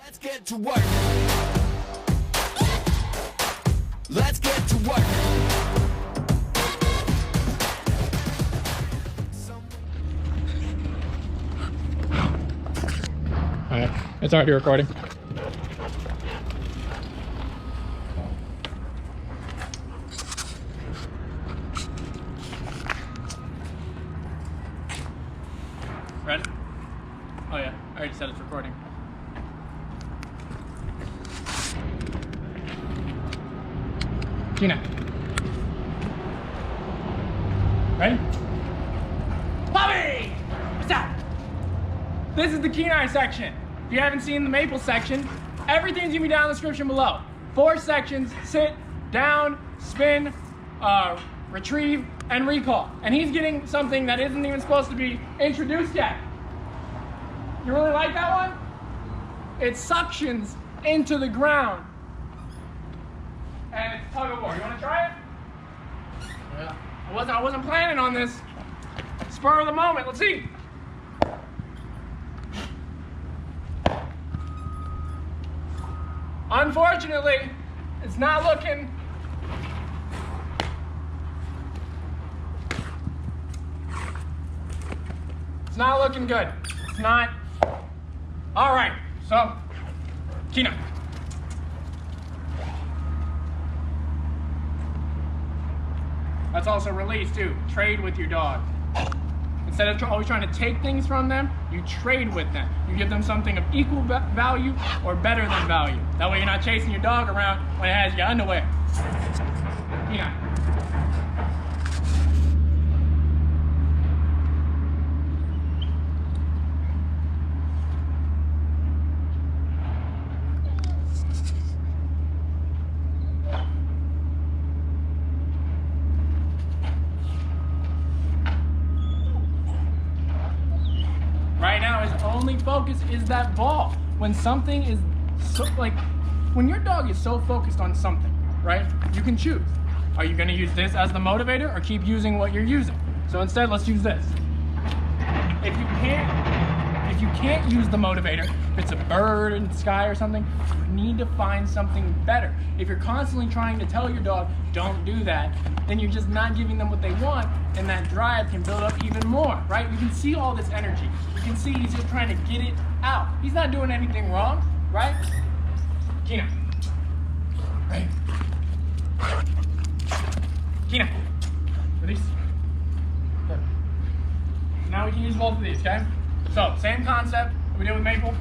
Let's get to work. Let's get to work. Alright, it's already recording. Ready? Oh yeah, I already said it's recording. Kenai. Ready? Bobby! What's up? This is the Kenai section. If you haven't seen the Maple section, everything's gonna be down in the description below. 4 sections: sit, down, spin, retrieve, and recall. And he's getting something that isn't even supposed to be introduced yet. You really like that one? It suctions into the ground. And it's tug of war. You wanna try it? Yeah. I wasn't planning on this. Spur of the moment, let's see. Unfortunately, it's not looking good. It's not. All right, so, Kenai. That's also release too. Trade with your dog. Instead of always trying to take things from them, you trade with them. You give them something of equal value or better than value. That way you're not chasing your dog around when it has your underwear. Kenai. Right now, his only focus is that ball. When something is so, when your dog is so focused on something, right? You can choose. Are you gonna use this as the motivator or keep using what you're using? So instead, let's use this. If you can't use the motivator, if it's a bird in the sky or something, you need to find something better. If you're constantly trying to tell your dog, don't do that, then you're just not giving them what they want, and that drive can build up even more, right? You can see all this energy. You can see he's just trying to get it out. He's not doing anything wrong, right? Kenai. Right. Kenai. Release. Good. Now we can use both of these, okay? So, same concept that we did with Maple.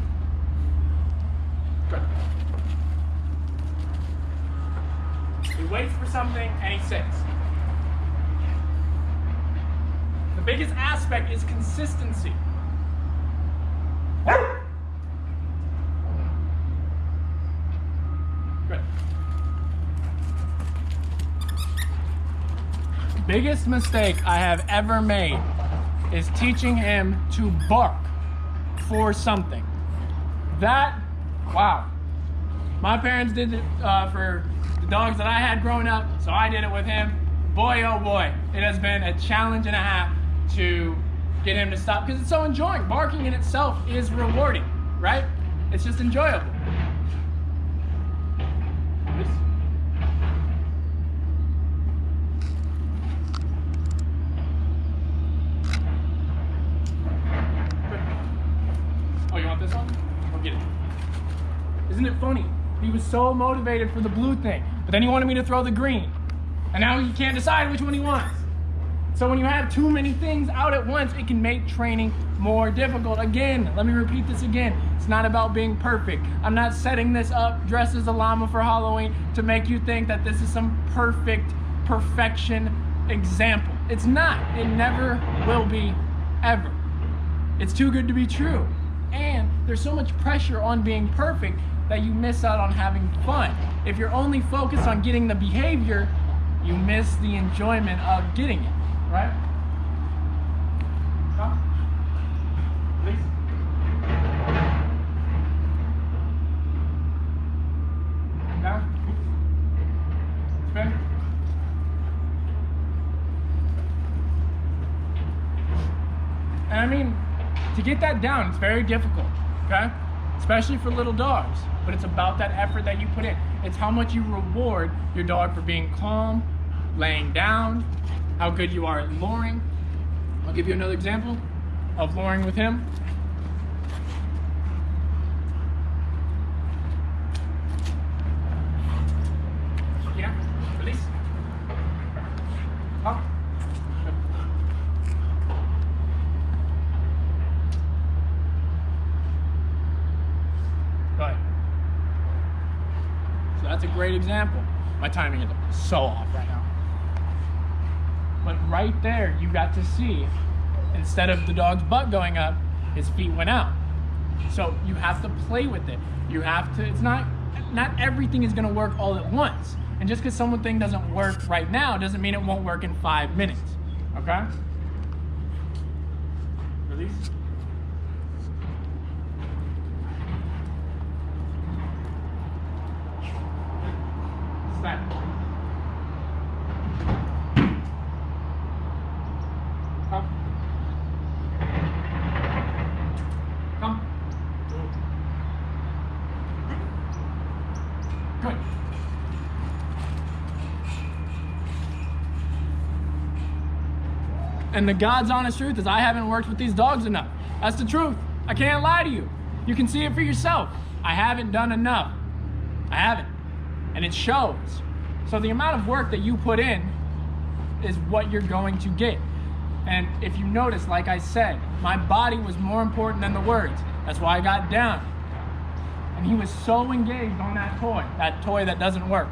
Good. He waits for something and he sits. The biggest aspect is consistency. Good. Biggest mistake I have ever made is teaching him to bark for something. Wow. My parents did it for the dogs that I had growing up, so I did it with him. Boy, oh boy, it has been a challenge and a half to get him to stop, because it's so enjoying. Barking in itself is rewarding, right? It's just enjoyable. Oh, you want this one? Go get it. Isn't it funny? He was so motivated for the blue thing, but then he wanted me to throw the green. And now he can't decide which one he wants. So when you have too many things out at once, it can make training more difficult. Again, let me repeat this again. It's not about being perfect. I'm not setting this up dressed as a llama for Halloween to make you think that this is some perfection example. It's not. It never will be, ever. It's too good to be true. And there's so much pressure on being perfect that you miss out on having fun. If you're only focused on getting the behavior, you miss the enjoyment of getting it, right? Stop. Release. Down. Spin. And I mean, to get that down, it's very difficult, okay? especially for little dogs. But it's about that effort that you put in. It's how much you reward your dog for being calm, laying down, how good you are at luring. I'll give you another example of luring with him. Yeah, release. Up. Good. Go ahead. So that's a great example. My timing is so off right now. But right there, you got to see, instead of the dog's butt going up, his feet went out. So you have to play with it. You have to, it's not everything is gonna work all at once. And just because something doesn't work right now doesn't mean it won't work in 5 minutes, okay? Release. Step. Come. Come. Good. And the God's honest truth is I haven't worked with these dogs enough. That's the truth. I can't lie to you. You can see it for yourself. I haven't done enough. I haven't. And it shows. So the amount of work that you put in is what you're going to get. And if you notice, like I said, my body was more important than the words. That's why I got down. And he was so engaged on that toy that doesn't work.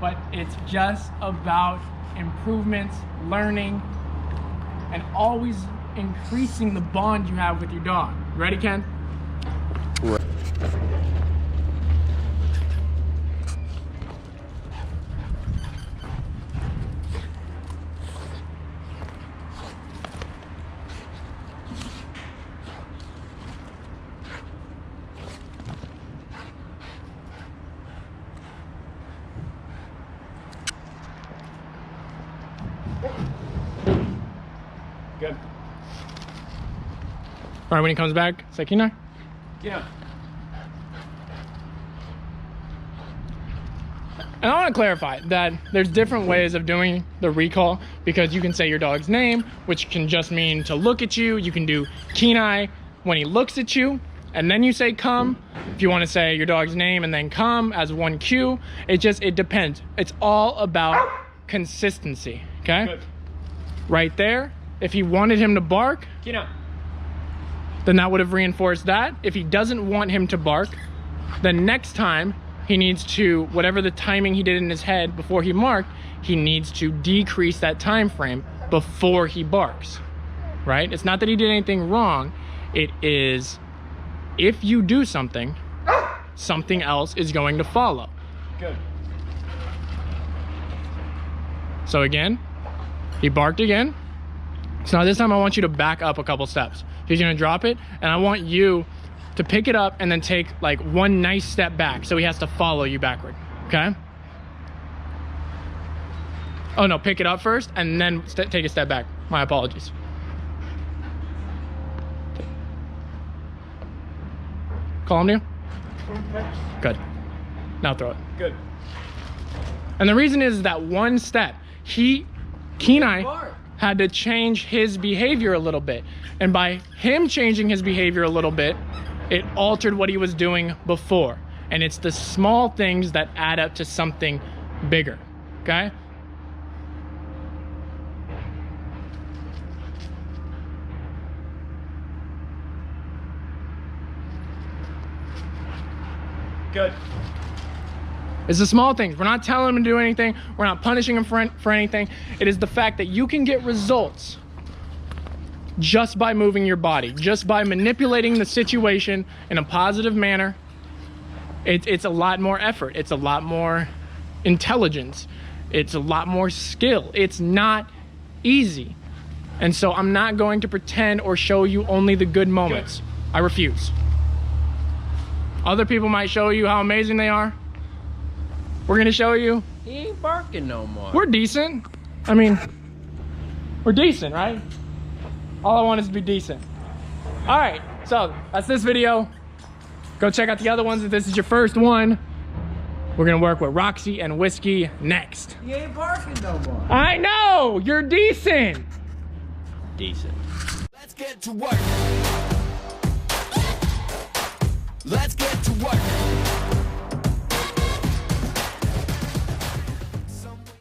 But it's just about improvements, learning, and always increasing the bond you have with your dog. You ready, Ken? Right. Good. All right, when he comes back, say Kenai. Yeah. And I want to clarify that there's different ways of doing the recall, because you can say your dog's name, which can just mean to look at you. You can do Kenai when he looks at you, and then you say come. If you want to say your dog's name and then come as one cue, it depends. It's all about consistency, okay? Good. Right there, if he wanted him to bark, Kenai. then that would have reinforced that. If he doesn't want him to bark, then next time he needs to, whatever the timing he did in his head before he marked, he needs to decrease that time frame before he barks, right? It's not that he did anything wrong. It is, if you do something, something else is going to follow. Good. So again, he barked again. So now this time I want you to back up a couple steps. He's gonna drop it, and I want you to pick it up and then take like one nice step back, so he has to follow you backward, okay? Oh no, pick it up first and then take a step back. My apologies. Calm you? Good. Now throw it. Good. And the reason is that one step, Kenai had to change his behavior a little bit. And by him changing his behavior a little bit, it altered what he was doing before. And it's the small things that add up to something bigger, okay? Good. It's the small things. We're not telling him to do anything. We're not punishing him for anything. It is the fact that you can get results just by moving your body, just by manipulating the situation in a positive manner. It's a lot more effort. It's a lot more intelligence. It's a lot more skill. It's not easy. And so I'm not going to pretend or show you only the good moments. Good. I refuse. Other people might show you how amazing they are. We're gonna show you. He ain't barking no more. We're decent. I mean, we're decent, right? All I want is to be decent. All right, so that's this video. Go check out the other ones if this is your first one. We're gonna work with Roxie and Whiskey next. You ain't parking no more. I know, you're decent. Decent. Let's get to work. Let's get to work.